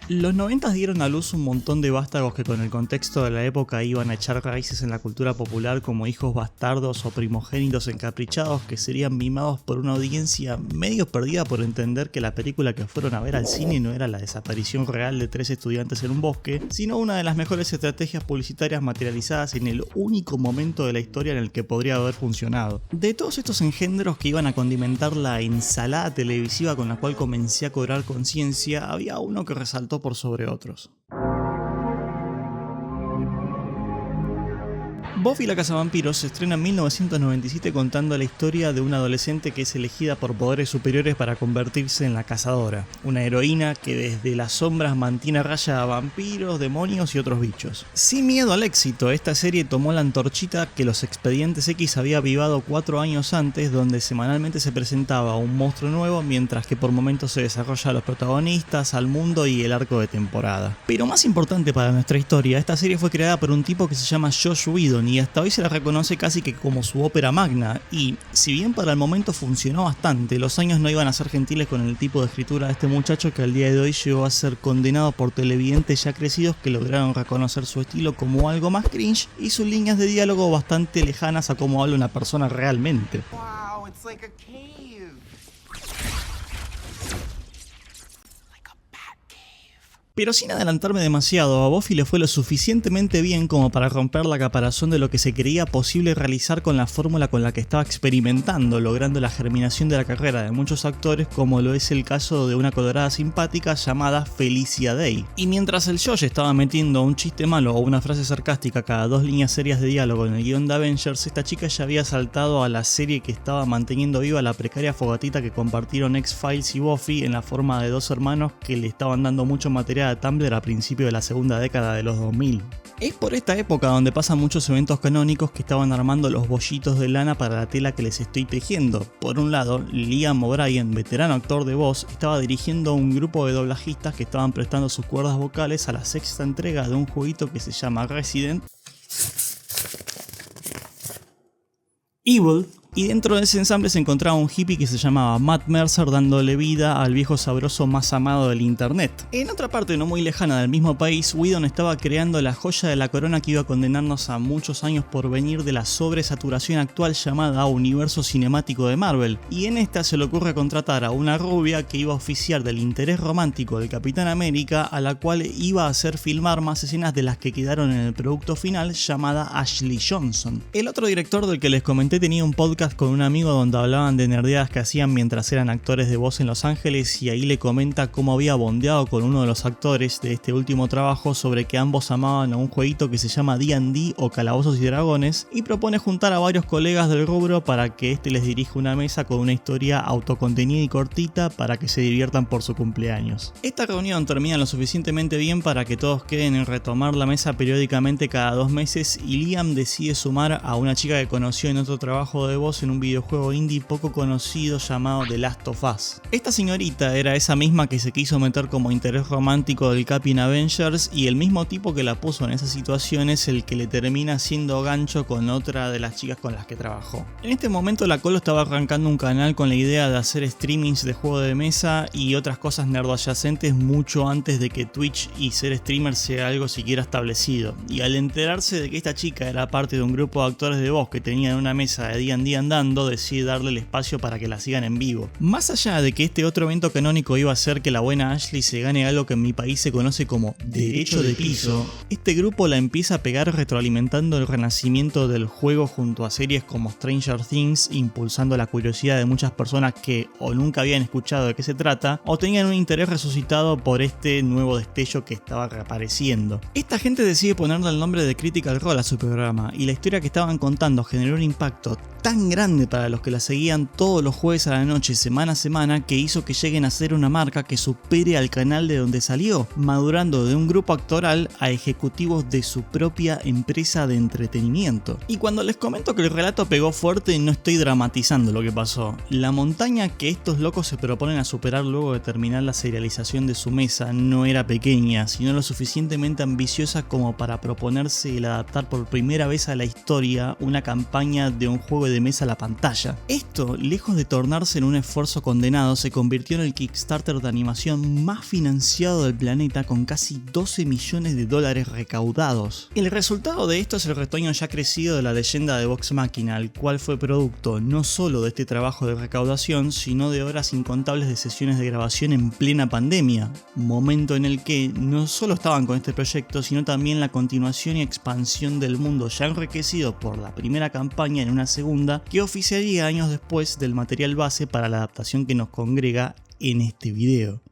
Los 90 dieron a luz un montón de vástagos que con el contexto de la época iban a echar raíces en la cultura popular como hijos bastardos o primogénitos encaprichados que serían mimados por una audiencia medio perdida por entender que la película que fueron a ver al cine no era la desaparición real de 3 estudiantes en un bosque, sino una de las mejores estrategias publicitarias materializadas en el único momento de la historia en el que podría haber funcionado. De todos estos engendros que iban a condimentar la ensalada televisiva con la cual comencé a cobrar conciencia, había uno que resaltó por sobre otros. Buffy la cazavampiros se estrena en 1997 contando la historia de una adolescente que es elegida por poderes superiores para convertirse en la cazadora, una heroína que desde las sombras mantiene a raya a vampiros, demonios y otros bichos. Sin miedo al éxito, esta serie tomó la antorchita que los Expedientes X había avivado 4 años antes, donde semanalmente se presentaba un monstruo nuevo mientras que por momentos se desarrolla a los protagonistas, al mundo y el arco de temporada. Pero más importante para nuestra historia, esta serie fue creada por un tipo que se llama Joss Whedon y hasta hoy se la reconoce casi que como su ópera magna, y si bien para el momento funcionó bastante, los años no iban a ser gentiles con el tipo de escritura de este muchacho que al día de hoy llegó a ser condenado por televidentes ya crecidos que lograron reconocer su estilo como algo más cringe y sus líneas de diálogo bastante lejanas a cómo habla una persona realmente. Wow, it's like a cave. Pero sin adelantarme demasiado, a Buffy le fue lo suficientemente bien como para romper la caparazón de lo que se creía posible realizar con la fórmula con la que estaba experimentando, logrando la germinación de la carrera de muchos actores, como lo es el caso de una colorada simpática llamada Felicia Day. Y mientras el Josh estaba metiendo un chiste malo o una frase sarcástica cada 2 líneas serias de diálogo en el guión de Avengers, esta chica ya había saltado a la serie que estaba manteniendo viva la precaria fogatita que compartieron X-Files y Buffy en la forma de 2 hermanos que le estaban dando mucho material a Tumblr a principios de la segunda década de los 2000. Es por esta época donde pasan muchos eventos canónicos que estaban armando los bollitos de lana para la tela que les estoy tejiendo. Por un lado, Liam O'Brien, veterano actor de voz, estaba dirigiendo un grupo de doblajistas que estaban prestando sus cuerdas vocales a la 6ª entrega de un jueguito que se llama Resident Evil. Y dentro de ese ensamble se encontraba un hippie que se llamaba Matt Mercer dándole vida al viejo sabroso más amado del internet. En otra parte no muy lejana del mismo país, Whedon estaba creando la joya de la corona que iba a condenarnos a muchos años por venir de la sobresaturación actual llamada universo cinemático de Marvel. Y en esta se le ocurre contratar a una rubia que iba a oficiar del interés romántico del Capitán América, a la cual iba a hacer filmar más escenas de las que quedaron en el producto final, llamada Ashley Johnson. El otro director del que les comenté tenía un podcast con un amigo donde hablaban de nerdeadas que hacían mientras eran actores de voz en Los Ángeles, y ahí le comenta cómo había bondeado con uno de los actores de este último trabajo sobre que ambos amaban a un jueguito que se llama D&D o Calabozos y Dragones, y propone juntar a varios colegas del rubro para que este les dirija una mesa con una historia autocontenida y cortita para que se diviertan por su cumpleaños. Esta reunión termina lo suficientemente bien para que todos queden en retomar la mesa periódicamente cada 2 meses, y Liam decide sumar a una chica que conoció en otro trabajo de voz en un videojuego indie poco conocido llamado The Last of Us. Esta señorita era esa misma que se quiso meter como interés romántico del Capi en Avengers, y el mismo tipo que la puso en esa situación es el que le termina haciendo gancho con otra de las chicas con las que trabajó. En este momento la Colo estaba arrancando un canal con la idea de hacer streamings de juego de mesa y otras cosas nerdoadyacentes mucho antes de que Twitch y ser streamer sea algo siquiera establecido, y al enterarse de que esta chica era parte de un grupo de actores de voz que tenían una mesa de D&D andando, decide darle el espacio para que la sigan en vivo. Más allá de que este otro evento canónico iba a hacer que la buena Ashley se gane algo que en mi país se conoce como derecho de piso, este grupo la empieza a pegar retroalimentando el renacimiento del juego junto a series como Stranger Things, impulsando la curiosidad de muchas personas que o nunca habían escuchado de qué se trata o tenían un interés resucitado por este nuevo destello que estaba reapareciendo. Esta gente decide ponerle el nombre de Critical Role a su programa, y la historia que estaban contando generó un impacto tan grande para los que la seguían todos los jueves a la noche, semana a semana, que hizo que lleguen a ser una marca que supere al canal de donde salió, madurando de un grupo actoral a ejecutivos de su propia empresa de entretenimiento. Y cuando les comento que el relato pegó fuerte, no estoy dramatizando lo que pasó. La montaña que estos locos se proponen a superar luego de terminar la serialización de su mesa no era pequeña, sino lo suficientemente ambiciosa como para proponerse el adaptar por primera vez a la historia una campaña de un juego de mesa a la pantalla. Esto, lejos de tornarse en un esfuerzo condenado, se convirtió en el Kickstarter de animación más financiado del planeta, con casi 12 millones de dólares recaudados. El resultado de esto es el retoño ya crecido de la leyenda de Vox Machina, el cual fue producto no solo de este trabajo de recaudación, sino de horas incontables de sesiones de grabación en plena pandemia, momento en el que no solo estaban con este proyecto, sino también la continuación y expansión del mundo ya enriquecido por la primera campaña en una segunda, que oficiaría años después del material base para la adaptación que nos congrega en este video.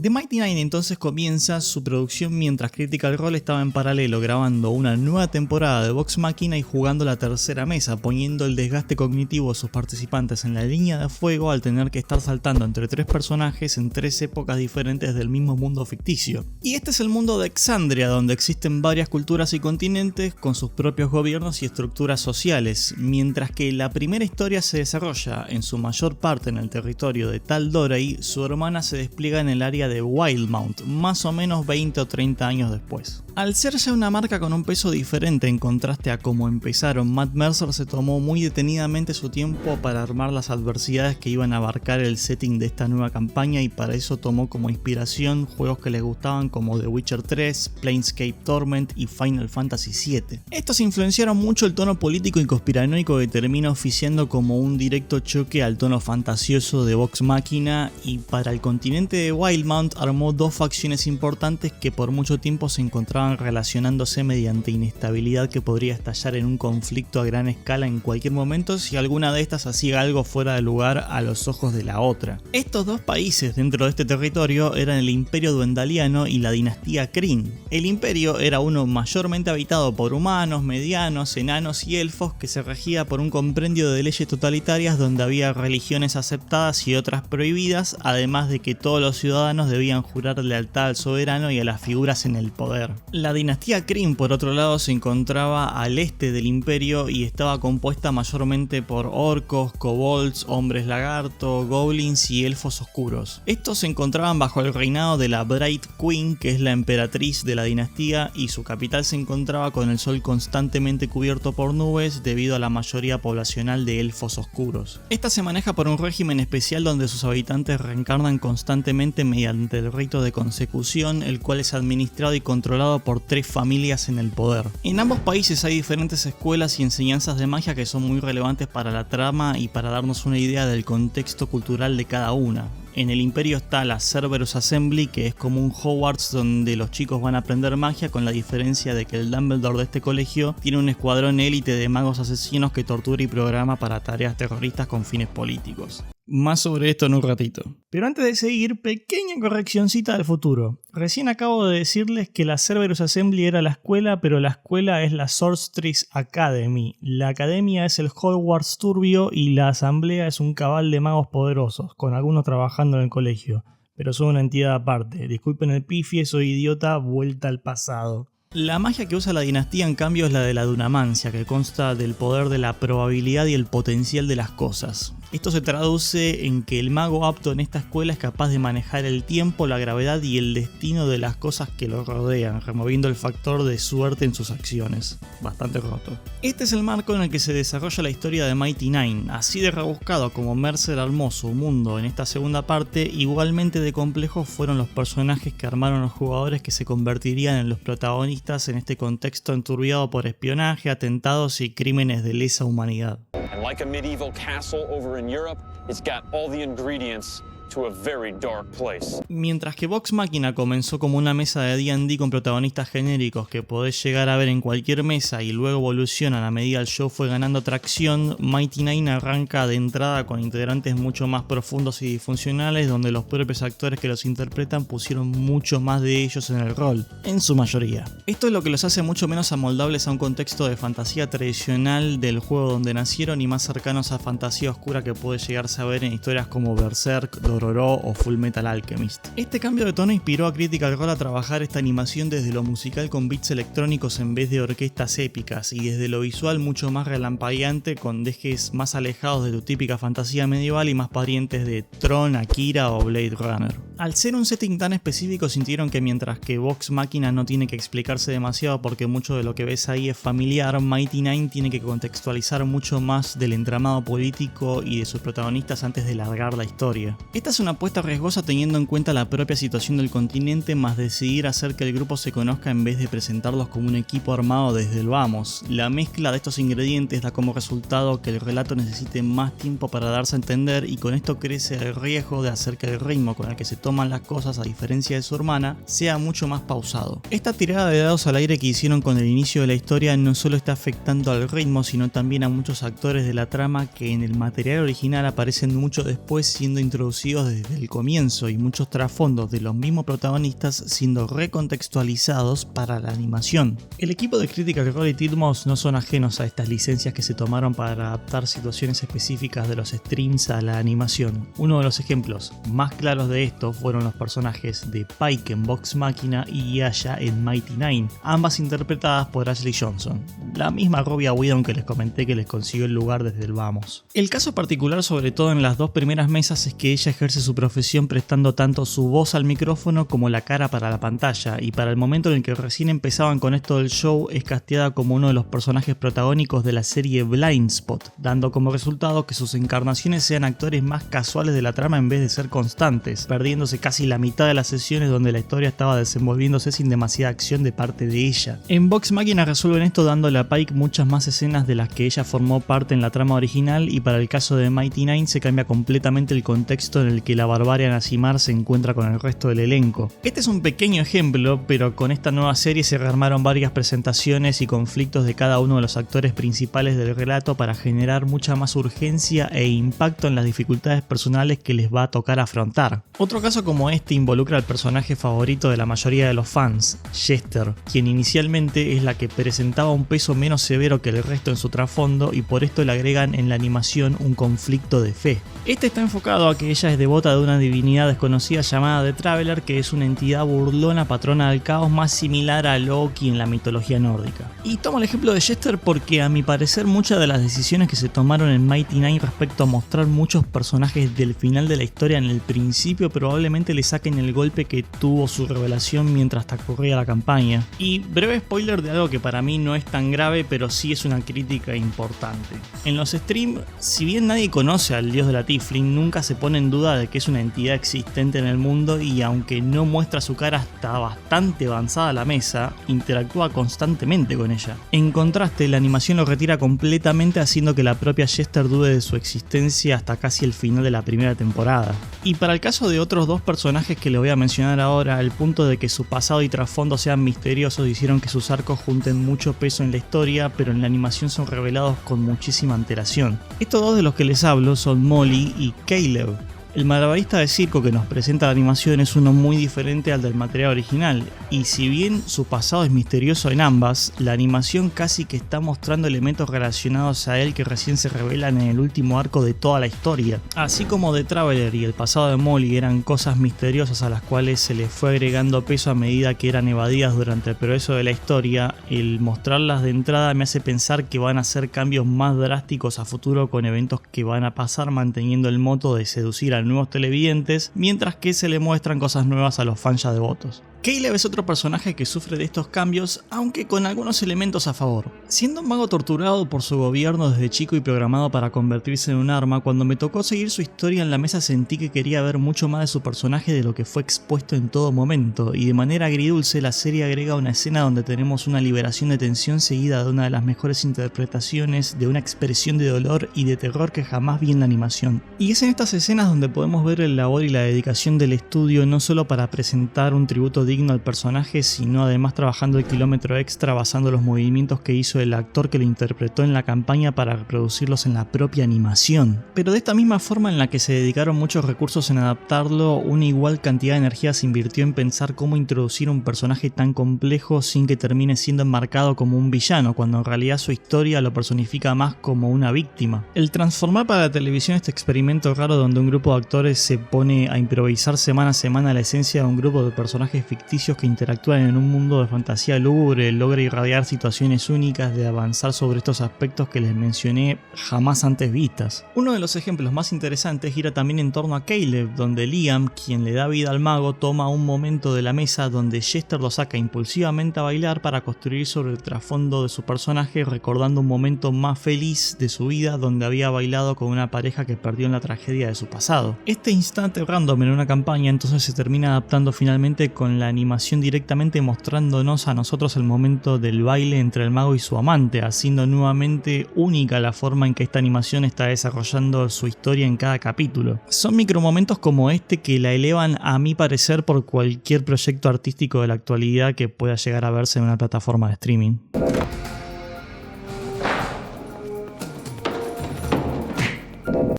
The Mighty Nein entonces comienza su producción mientras Critical Role estaba en paralelo grabando una nueva temporada de Vox Machina y jugando la tercera mesa, poniendo el desgaste cognitivo de sus participantes en la línea de fuego al tener que estar saltando entre tres personajes en tres épocas diferentes del mismo mundo ficticio. Y este es el mundo de Exandria, donde existen varias culturas y continentes con sus propios gobiernos y estructuras sociales, mientras que la primera historia se desarrolla en su mayor parte en el territorio de Tal Dorei, su hermana se despliega en el área de Wildemount, más o menos 20 o 30 años después. Al ser ya una marca con un peso diferente en contraste a cómo empezaron, Matt Mercer se tomó muy detenidamente su tiempo para armar las adversidades que iban a abarcar el setting de esta nueva campaña, y para eso tomó como inspiración juegos que les gustaban como The Witcher 3, Planescape Torment y Final Fantasy VII. Estos influenciaron mucho el tono político y conspiranoico que termina oficiando como un directo choque al tono fantasioso de Vox Machina, y para el continente de Wildemount armó dos facciones importantes que por mucho tiempo se encontraban relacionándose mediante inestabilidad que podría estallar en un conflicto a gran escala en cualquier momento si alguna de estas hacía algo fuera de lugar a los ojos de la otra. Estos dos países dentro de este territorio eran el Imperio Duendaliano y la dinastía Kryn. El imperio era uno mayormente habitado por humanos, medianos, enanos y elfos, que se regía por un compendio de leyes totalitarias donde había religiones aceptadas y otras prohibidas, además de que todos los ciudadanos debían jurar lealtad al soberano y a las figuras en el poder. La dinastía Kryn, por otro lado, se encontraba al este del imperio y estaba compuesta mayormente por orcos, kobolds, hombres lagarto, goblins y elfos oscuros. Estos se encontraban bajo el reinado de la Bright Queen, que es la emperatriz de la dinastía, y su capital se encontraba con el sol constantemente cubierto por nubes debido a la mayoría poblacional de elfos oscuros. Esta se maneja por un régimen especial donde sus habitantes reencarnan constantemente mediante el rito de consecución, el cual es administrado y controlado por tres familias en el poder. En ambos países hay diferentes escuelas y enseñanzas de magia que son muy relevantes para la trama y para darnos una idea del contexto cultural de cada una. En el imperio está la Cerberus Assembly, que es como un Hogwarts donde los chicos van a aprender magia, con la diferencia de que el Dumbledore de este colegio tiene un escuadrón élite de magos asesinos que tortura y programa para tareas terroristas con fines políticos. Más sobre esto en un ratito. Pero antes de seguir, pequeña correccioncita del futuro. Recién acabo de decirles que la Cerberus Assembly era la escuela, pero la escuela es la Sorceress Academy. La academia es el Hogwarts turbio y la asamblea es un cabal de magos poderosos, con algunos trabajando en el colegio. Pero son una entidad aparte. Disculpen el pifie, soy idiota, vuelta al pasado. La magia que usa la dinastía, en cambio, es la de la Dunamancia, que consta del poder de la probabilidad y el potencial de las cosas. Esto se traduce en que el mago apto en esta escuela es capaz de manejar el tiempo, la gravedad y el destino de las cosas que lo rodean, removiendo el factor de suerte en sus acciones. Bastante roto. Este es el marco en el que se desarrolla la historia de Mighty Nein. Así de rebuscado como Mercer armó su mundo en esta segunda parte, igualmente de complejos fueron los personajes que armaron los jugadores que se convertirían en los protagonistas en este contexto enturbiado por espionaje, atentados y crímenes de lesa humanidad. And like a medieval castle over in Europe, it's got all the ingredients to a very dark place. Mientras que Vox Machina comenzó como una mesa de D&D con protagonistas genéricos que podés llegar a ver en cualquier mesa y luego evolucionan a medida el show fue ganando tracción, Mighty Nein arranca de entrada con integrantes mucho más profundos y disfuncionales, donde los propios actores que los interpretan pusieron mucho más de ellos en el rol, en su mayoría. Esto es lo que los hace mucho menos amoldables a un contexto de fantasía tradicional del juego donde nacieron y más cercanos a fantasía oscura que puede llegarse a ver en historias como Berserk, Dororo o Fullmetal Alchemist. Este cambio de tono inspiró a Critical Role a trabajar esta animación desde lo musical con beats electrónicos en vez de orquestas épicas, y desde lo visual mucho más relampagueante con dejes más alejados de tu típica fantasía medieval y más parientes de Tron, Akira o Blade Runner. Al ser un setting tan específico sintieron que mientras que Vox Machina no tiene que explicarse demasiado porque mucho de lo que ves ahí es familiar, Mighty Nein tiene que contextualizar mucho más del entramado político y de sus protagonistas antes de largar la historia. Esta es una apuesta riesgosa teniendo en cuenta la propia situación del continente, más decidir hacer que el grupo se conozca en vez de presentarlos como un equipo armado desde el vamos. La mezcla de estos ingredientes da como resultado que el relato necesite más tiempo para darse a entender, y con esto crece el riesgo de hacer que el ritmo con el que se toman las cosas, a diferencia de su hermana, sea mucho más pausado. Esta tirada de dados al aire que hicieron con el inicio de la historia no solo está afectando al ritmo, sino también a muchos actores de la trama que en el material original aparecen mucho después siendo introducidos desde el comienzo, y muchos trasfondos de los mismos protagonistas siendo recontextualizados para la animación. El equipo de Critical Role y Titmos no son ajenos a estas licencias que se tomaron para adaptar situaciones específicas de los streams a la animación. Uno de los ejemplos más claros de esto fueron los personajes de Pike en Vox Machina y Aya en Mighty Nein, ambas interpretadas por Ashley Johnson, la misma rubia Whedon que les comenté que les consiguió el lugar desde el vamos. El caso particular, sobre todo en las dos primeras mesas, es que ella ejerce su profesión prestando tanto su voz al micrófono como la cara para la pantalla, y para el momento en el que recién empezaban con esto del show es casteada como uno de los personajes protagónicos de la serie Blindspot, dando como resultado que sus encarnaciones sean actores más casuales de la trama en vez de ser constantes, perdiéndose casi la mitad de las sesiones donde la historia estaba desenvolviéndose sin demasiada acción de parte de ella. En Vox Machina resuelven esto dándole a Pike muchas más escenas de las que ella formó parte en la trama original, y para el caso de Mighty Nein se cambia completamente el contexto en el que la Barbarian Azimar se encuentra con el resto del elenco. Este es un pequeño ejemplo, pero con esta nueva serie se rearmaron varias presentaciones y conflictos de cada uno de los actores principales del relato para generar mucha más urgencia e impacto en las dificultades personales que les va a tocar afrontar. Otro caso como este involucra al personaje favorito de la mayoría de los fans, Jester, quien inicialmente es la que presentaba un peso menos severo que el resto en su trasfondo, y por esto le agregan en la animación un conflicto de fe. Este está enfocado a que ella es devota de una divinidad desconocida llamada The Traveler, que es una entidad burlona patrona del caos más similar a Loki en la mitología nórdica. Y tomo el ejemplo de Jester porque a mi parecer muchas de las decisiones que se tomaron en Mighty Nein respecto a mostrar muchos personajes del final de la historia en el principio probablemente le saquen el golpe que tuvo su revelación mientras transcurría la campaña. Y breve spoiler de algo que para mí no es tan grave, pero sí es una crítica importante. En los streams, si bien nadie conoce al dios de la Tiflin, nunca se pone en duda de que es una entidad existente en el mundo, y aunque no muestra su cara hasta bastante avanzada la mesa, interactúa constantemente con ella. En contraste, la animación lo retira completamente, haciendo que la propia Jester dude de su existencia hasta casi el final de la primera temporada. Y para el caso de otros dos personajes que les voy a mencionar ahora, el punto de que su pasado y trasfondo sean misteriosos hicieron que sus arcos junten mucho peso en la historia, pero en la animación son revelados con muchísima antelación. Estos dos de los que les hablo son Molly y Caleb. El malabarista de circo que nos presenta la animación es uno muy diferente al del material original, y si bien su pasado es misterioso en ambas, la animación casi que está mostrando elementos relacionados a él que recién se revelan en el último arco de toda la historia. Así como The Traveler y el pasado de Molly eran cosas misteriosas a las cuales se les fue agregando peso a medida que eran evadidas durante el progreso de la historia, el mostrarlas de entrada me hace pensar que van a ser cambios más drásticos a futuro con eventos que van a pasar manteniendo el moto de seducir a nuevos televidentes, mientras que se le muestran cosas nuevas a los fans ya devotos. Caleb es otro personaje que sufre de estos cambios, aunque con algunos elementos a favor. Siendo un mago torturado por su gobierno desde chico y programado para convertirse en un arma, cuando me tocó seguir su historia en la mesa sentí que quería ver mucho más de su personaje de lo que fue expuesto en todo momento, y de manera agridulce la serie agrega una escena donde tenemos una liberación de tensión seguida de una de las mejores interpretaciones de una expresión de dolor y de terror que jamás vi en la animación. Y es en estas escenas donde podemos ver el labor y la dedicación del estudio, no solo para presentar un tributo digno al personaje, sino además trabajando el kilómetro extra basando los movimientos que hizo el actor que lo interpretó en la campaña para reproducirlos en la propia animación. Pero de esta misma forma en la que se dedicaron muchos recursos en adaptarlo, una igual cantidad de energía se invirtió en pensar cómo introducir un personaje tan complejo sin que termine siendo enmarcado como un villano, cuando en realidad su historia lo personifica más como una víctima. El transformar para la televisión este experimento raro donde un grupo de actores se pone a improvisar semana a semana la esencia de un grupo de personajes ficticios que interactúan en un mundo de fantasía lúgubre, logra irradiar situaciones únicas de avanzar sobre estos aspectos que les mencioné jamás antes vistas. Uno de los ejemplos más interesantes gira también en torno a Caleb, donde Liam, quien le da vida al mago, toma un momento de la mesa donde Jester lo saca impulsivamente a bailar para construir sobre el trasfondo de su personaje, recordando un momento más feliz de su vida donde había bailado con una pareja que perdió en la tragedia de su pasado. Este instante random en una campaña entonces se termina adaptando finalmente con la animación directamente mostrándonos a nosotros el momento del baile entre el mago y su amante, haciendo nuevamente única la forma en que esta animación está desarrollando su historia en cada capítulo. Son micromomentos como este que la elevan a mi parecer por cualquier proyecto artístico de la actualidad que pueda llegar a verse en una plataforma de streaming.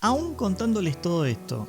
Aún contándoles todo esto,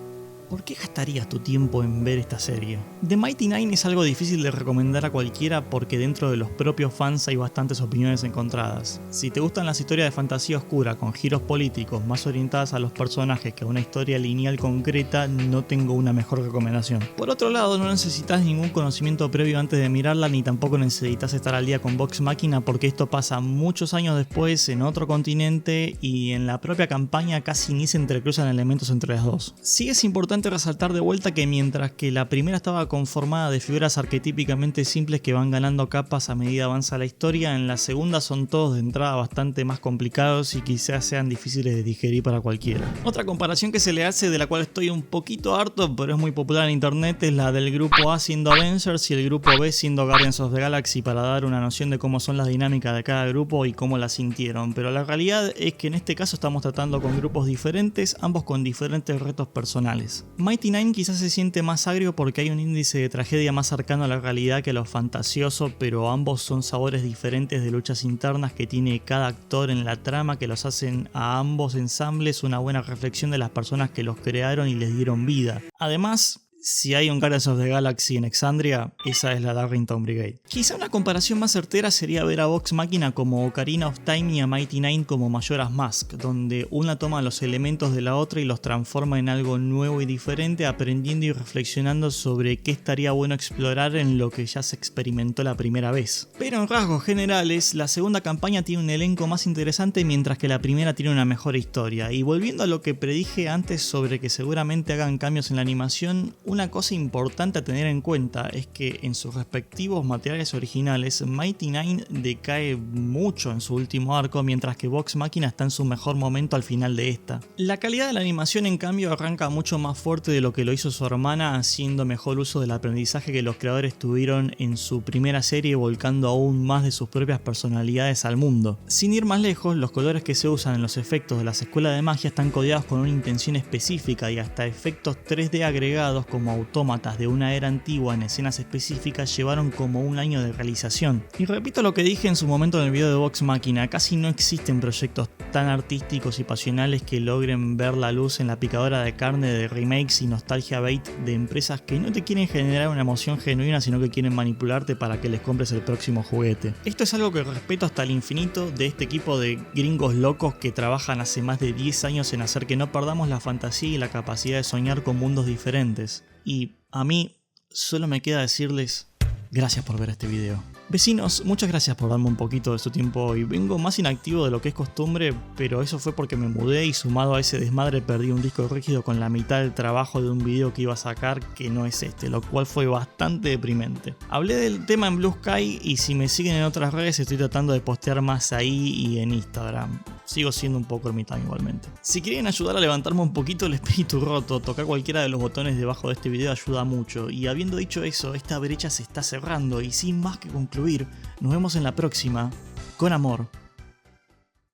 ¿por qué gastarías tu tiempo en ver esta serie? The Mighty Nein es algo difícil de recomendar a cualquiera porque dentro de los propios fans hay bastantes opiniones encontradas. Si te gustan las historias de fantasía oscura con giros políticos más orientadas a los personajes que a una historia lineal concreta, no tengo una mejor recomendación. Por otro lado, no necesitas ningún conocimiento previo antes de mirarla, ni tampoco necesitas estar al día con Vox Machina, porque esto pasa muchos años después en otro continente y en la propia campaña casi ni se entrecruzan elementos entre las dos. Sí es importante resaltar de vuelta que mientras que la primera estaba conformada de figuras arquetípicamente simples que van ganando capas a medida avanza la historia, en la segunda son todos de entrada bastante más complicados y quizás sean difíciles de digerir para cualquiera. Otra comparación que se le hace, de la cual estoy un poquito harto pero es muy popular en internet, es la del grupo A siendo Avengers y el grupo B siendo Guardians of the Galaxy, para dar una noción de cómo son las dinámicas de cada grupo y cómo las sintieron, pero la realidad es que en este caso estamos tratando con grupos diferentes, ambos con diferentes retos personales. Mighty Nein quizás se siente más agrio porque hay un índice de tragedia más cercano a la realidad que a lo fantasioso, pero ambos son sabores diferentes de luchas internas que tiene cada actor en la trama que los hacen a ambos ensambles una buena reflexión de las personas que los crearon y les dieron vida. Además, si hay un Guardians of the Galaxy en Exandria, esa es la Darrington Brigade. Quizá una comparación más certera sería ver a Vox Machina como Ocarina of Time y a Mighty Nein como Majora's Mask, donde una toma los elementos de la otra y los transforma en algo nuevo y diferente, aprendiendo y reflexionando sobre qué estaría bueno explorar en lo que ya se experimentó la primera vez. Pero en rasgos generales, la segunda campaña tiene un elenco más interesante mientras que la primera tiene una mejor historia. Y volviendo a lo que predije antes sobre que seguramente hagan cambios en la animación, una cosa importante a tener en cuenta es que en sus respectivos materiales originales, Mighty Nein decae mucho en su último arco, mientras que Vox Machina está en su mejor momento al final de esta. La calidad de la animación, en cambio, arranca mucho más fuerte de lo que lo hizo su hermana, haciendo mejor uso del aprendizaje que los creadores tuvieron en su primera serie, volcando aún más de sus propias personalidades al mundo. Sin ir más lejos, los colores que se usan en los efectos de las escuelas de magia están codiados con una intención específica y hasta efectos 3D agregados como autómatas de una era antigua en escenas específicas llevaron como un año de realización. Y repito lo que dije en su momento en el video de Vox Machina, casi no existen proyectos tan artísticos y pasionales que logren ver la luz en la picadora de carne de remakes y nostalgia bait de empresas que no te quieren generar una emoción genuina, sino que quieren manipularte para que les compres el próximo juguete. Esto es algo que respeto hasta el infinito de este equipo de gringos locos que trabajan hace más de 10 años en hacer que no perdamos la fantasía y la capacidad de soñar con mundos diferentes. Y a mí solo me queda decirles gracias por ver este video. Vecinos, muchas gracias por darme un poquito de su tiempo hoy. Vengo más inactivo de lo que es costumbre, pero eso fue porque me mudé y sumado a ese desmadre perdí un disco rígido con la mitad del trabajo de un video que iba a sacar que no es este, lo cual fue bastante deprimente. Hablé del tema en Blue Sky y si me siguen en otras redes estoy tratando de postear más ahí y en Instagram. Sigo siendo un poco ermitaño igualmente. Si quieren ayudar a levantarme un poquito el espíritu roto, tocar cualquiera de los botones debajo de este video ayuda mucho. Y habiendo dicho eso, esta brecha se está cerrando y sin más que concluir, nos vemos en la próxima, con amor,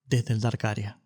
desde el Dark Area.